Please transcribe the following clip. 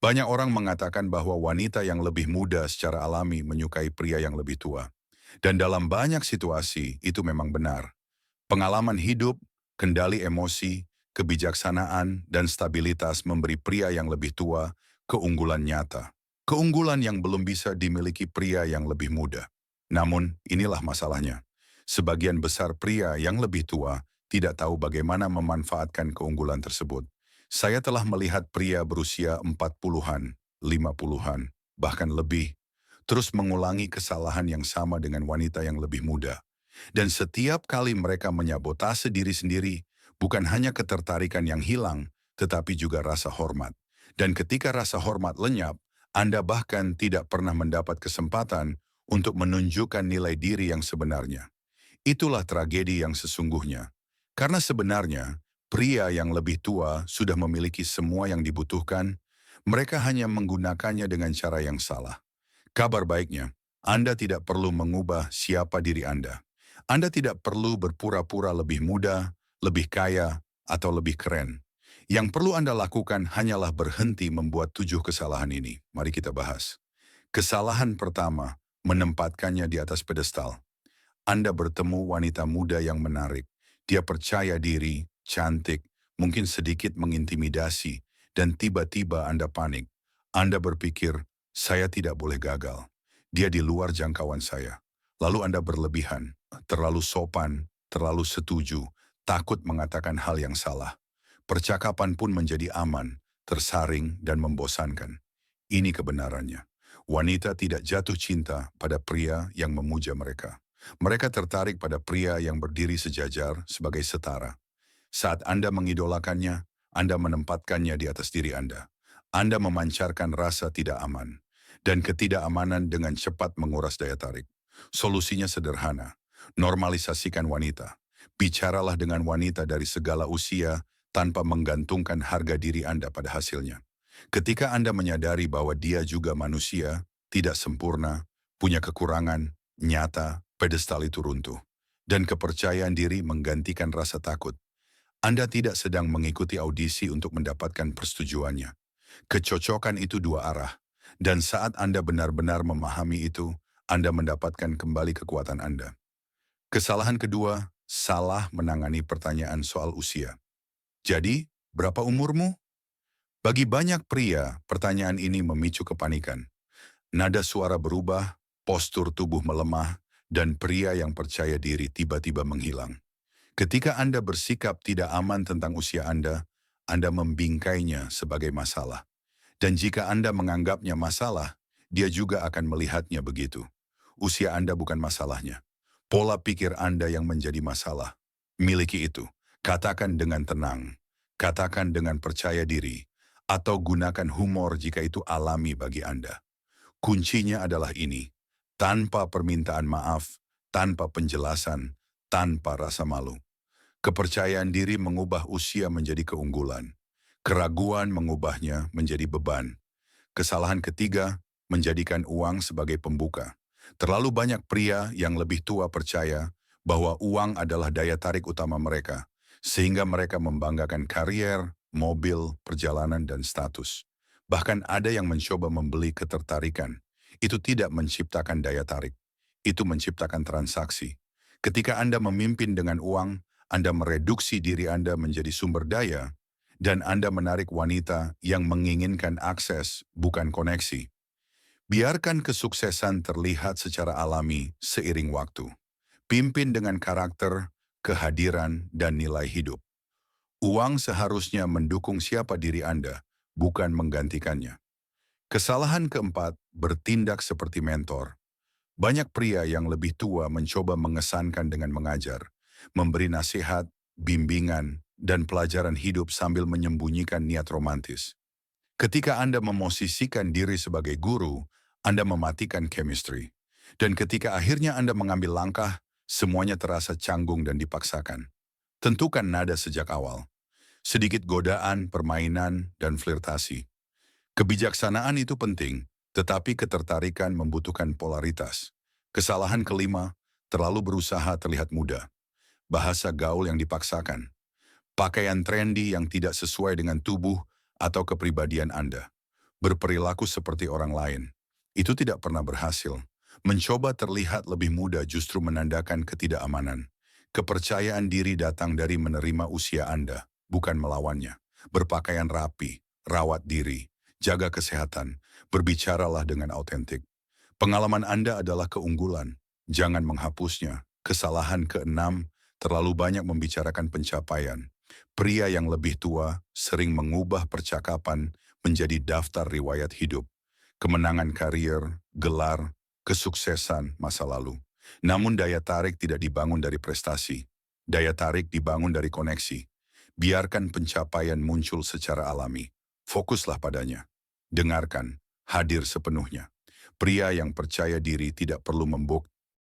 Banyak orang mengatakan bahwa wanita yang lebih muda secara alami menyukai pria yang lebih tua. Dan dalam banyak situasi itu memang benar. Pengalaman hidup, kendali emosi, kebijaksanaan, dan stabilitas memberi pria yang lebih tua keunggulan nyata. Keunggulan yang belum bisa dimiliki pria yang lebih muda. Namun, inilah masalahnya. Sebagian besar pria yang lebih tua tidak tahu bagaimana memanfaatkan keunggulan tersebut. Saya telah melihat pria berusia 40-an, 50-an, bahkan lebih, terus mengulangi kesalahan yang sama dengan wanita yang lebih muda. Dan setiap kali mereka menyabotase diri sendiri, bukan hanya ketertarikan yang hilang, tetapi juga rasa hormat. Dan ketika rasa hormat lenyap, Anda bahkan tidak pernah mendapat kesempatan untuk menunjukkan nilai diri yang sebenarnya. Itulah tragedi yang sesungguhnya. Karena sebenarnya, pria yang lebih tua sudah memiliki semua yang dibutuhkan, mereka hanya menggunakannya dengan cara yang salah. Kabar baiknya, Anda tidak perlu mengubah siapa diri Anda. Anda tidak perlu berpura-pura lebih muda, lebih kaya, atau lebih keren. Yang perlu Anda lakukan hanyalah berhenti membuat 7 kesalahan ini. Mari kita bahas. Kesalahan pertama, menempatkannya di atas pedestal. Anda bertemu wanita muda yang menarik. Dia percaya diri, cantik, mungkin sedikit mengintimidasi, dan tiba-tiba Anda panik. Anda berpikir, saya tidak boleh gagal. Dia di luar jangkauan saya. Lalu Anda berlebihan, terlalu sopan, terlalu setuju, takut mengatakan hal yang salah. Percakapan pun menjadi aman, tersaring, dan membosankan. Ini kebenarannya. Wanita tidak jatuh cinta pada pria yang memuja mereka. Mereka tertarik pada pria yang berdiri sejajar sebagai setara. Saat Anda mengidolakannya, Anda menempatkannya di atas diri Anda. Anda memancarkan rasa tidak aman. Dan ketidakamanan dengan cepat menguras daya tarik. Solusinya sederhana. Normalisasikan wanita. Bicaralah dengan wanita dari segala usia tanpa menggantungkan harga diri Anda pada hasilnya. Ketika Anda menyadari bahwa dia juga manusia, tidak sempurna, punya kekurangan, nyata, pedestal itu runtuh. Dan kepercayaan diri menggantikan rasa takut. Anda tidak sedang mengikuti audisi untuk mendapatkan persetujuannya. Kecocokan itu dua arah. Dan saat Anda benar-benar memahami itu, Anda mendapatkan kembali kekuatan Anda. Kesalahan kedua, salah menangani pertanyaan soal usia. Jadi, berapa umurmu? Bagi banyak pria, pertanyaan ini memicu kepanikan. Nada suara berubah, postur tubuh melemah, dan pria yang percaya diri tiba-tiba menghilang. Ketika Anda bersikap tidak aman tentang usia Anda membingkainya sebagai masalah. Dan jika Anda menganggapnya masalah, dia juga akan melihatnya begitu. Usia Anda bukan masalahnya. Pola pikir Anda yang menjadi masalah. Miliki itu. Katakan dengan tenang. Katakan dengan percaya diri. Atau gunakan humor jika itu alami bagi Anda. Kuncinya adalah ini. Tanpa permintaan maaf, tanpa penjelasan, tanpa rasa malu. Kepercayaan diri mengubah usia menjadi keunggulan. Keraguan mengubahnya menjadi beban. Kesalahan ketiga, menjadikan uang sebagai pembuka. Terlalu banyak pria yang lebih tua percaya bahwa uang adalah daya tarik utama mereka, sehingga mereka membanggakan karier, mobil, perjalanan, dan status. Bahkan ada yang mencoba membeli ketertarikan. Itu tidak menciptakan daya tarik. Itu menciptakan transaksi. Ketika Anda memimpin dengan uang, Anda mereduksi diri Anda menjadi sumber daya, dan Anda menarik wanita yang menginginkan akses, bukan koneksi. Biarkan kesuksesan terlihat secara alami seiring waktu. Pimpin dengan karakter, kehadiran, dan nilai hidup. Uang seharusnya mendukung siapa diri Anda, bukan menggantikannya. Kesalahan keempat, bertindak seperti mentor. Banyak pria yang lebih tua mencoba mengesankan dengan mengajar, memberi nasihat, bimbingan, dan pelajaran hidup sambil menyembunyikan niat romantis. Ketika Anda memosisikan diri sebagai guru, Anda mematikan chemistry. Dan ketika akhirnya Anda mengambil langkah, semuanya terasa canggung dan dipaksakan. Tentukan nada sejak awal. Sedikit godaan, permainan, dan flirtasi. Kebijaksanaan itu penting, tetapi ketertarikan membutuhkan polaritas. Kesalahan kelima, terlalu berusaha terlihat muda. Bahasa gaul yang dipaksakan. Pakaian trendy yang tidak sesuai dengan tubuh atau kepribadian Anda. berperilaku seperti orang lain. Itu tidak pernah berhasil. Mencoba terlihat lebih muda justru menandakan ketidakamanan. Kepercayaan diri datang dari menerima usia Anda, bukan melawannya. Berpakaian rapi, rawat diri, jaga kesehatan, berbicaralah dengan autentik. Pengalaman Anda adalah keunggulan, jangan menghapusnya. Kesalahan keenam, terlalu banyak membicarakan pencapaian. Pria yang lebih tua sering mengubah percakapan menjadi daftar riwayat hidup, kemenangan karier, gelar, kesuksesan masa lalu. Namun daya tarik tidak dibangun dari prestasi. Daya tarik dibangun dari koneksi. Biarkan pencapaian muncul secara alami. Fokuslah padanya. Dengarkan, hadir sepenuhnya. Pria yang percaya diri tidak perlu membuktikan